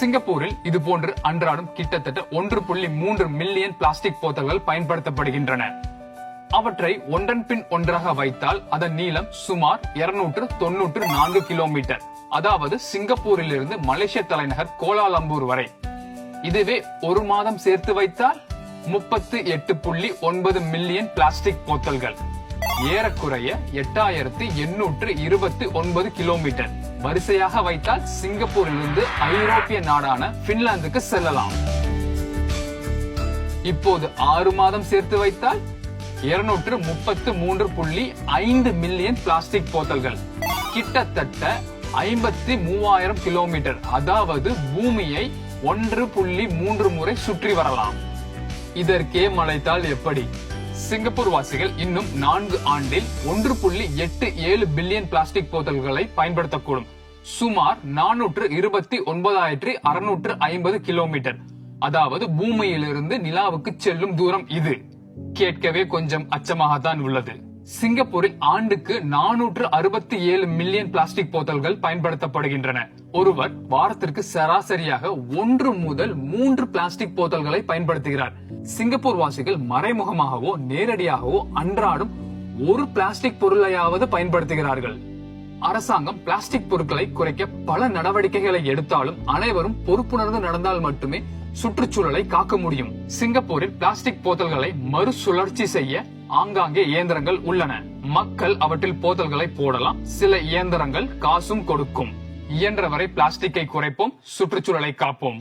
சிங்கப்பூரில் இது போன்று அன்றாடம் கிட்டத்தட்ட 1.3 மில்லியன் பிளாஸ்டிக் போத்தல்கள் பயன்படுத்தப்படுகின்றன. அவற்றை ஒன்றன் பின் ஒன்றாக வைத்தால் அதன் நீளம் சுமார் 294 கிலோமீட்டர். அதாவது சிங்கப்பூரில் இருந்து மலேசிய தலைநகர் கோலாலம்பூர் வரை. இதுவே ஒரு மாதம் சேர்த்து வைத்தால் 38.9 மில்லியன் பிளாஸ்டிக் போத்தல்கள். ஏறக்குறைய 8829 கிலோமீட்டர். வரிசையாக வைத்தால் சிங்கப்பூரிலிருந்து ஐரோப்பிய நாடான பின்லாந்துக்கு செல்லலாம். இப்போது 6 மாதம் சேர்த்து வைத்தால் 233.5 மில்லியன் பிளாஸ்டிக் போத்தல்கள். கிட்டத்தட்ட 53,000 கிலோமீட்டர். அதாவது பூமியை 1.3 முறை சுற்றி வரலாம். இதற்கே மலைத்தால் எப்படி? சிங்கப்பூர் வாசிகள் இன்னும் 4 ஆண்டில் 1.87 பில்லியன் பிளாஸ்டிக் போத்தல்களை பயன்படுத்தக்கூடும். சுமார் 429,650 கிலோமீட்டர். அதாவது பூமியிலிருந்து நிலாவுக்கு செல்லும் தூரம் இது. கேட்கவே கொஞ்சம் அச்சமாகத்தான் உள்ளது. சிங்கப்பூரில் ஆண்டுக்கு 467 மில்லியன் பிளாஸ்டிக் போத்தல்கள் பயன்படுத்தப்படுகின்றன. ஒருவர் வாரத்திற்கு சராசரியாக 1 முதல் 3 பிளாஸ்டிக் போத்தல்களை பயன்படுத்துகிறார். சிங்கப்பூர் வாசிகள் மறைமுகமாகவோ நேரடியாகவோ அன்றாடம் ஒரு பிளாஸ்டிக் பொருளையாவது பயன்படுத்துகிறார்கள். அரசாங்கம் பிளாஸ்டிக் பொருட்களை குறைக்க பல நடவடிக்கைகளை எடுத்தாலும் அனைவரும் பொறுப்புணர்ந்து நடந்தால் மட்டுமே சுற்றுச்சூழலை காக்க முடியும். சிங்கப்பூரில் பிளாஸ்டிக் போத்தல்களை மறுசுழற்சி செய்ய ஆங்காங்கே இயந்திரங்கள் உள்ளன. மக்கள் அவற்றில் போத்தல்களை போடலாம். சில இயந்திரங்கள் காசும் கொடுக்கும். இயன்றவரை பிளாஸ்டிக்கை குறைப்போம், சுற்றுச்சூழலை காப்போம்.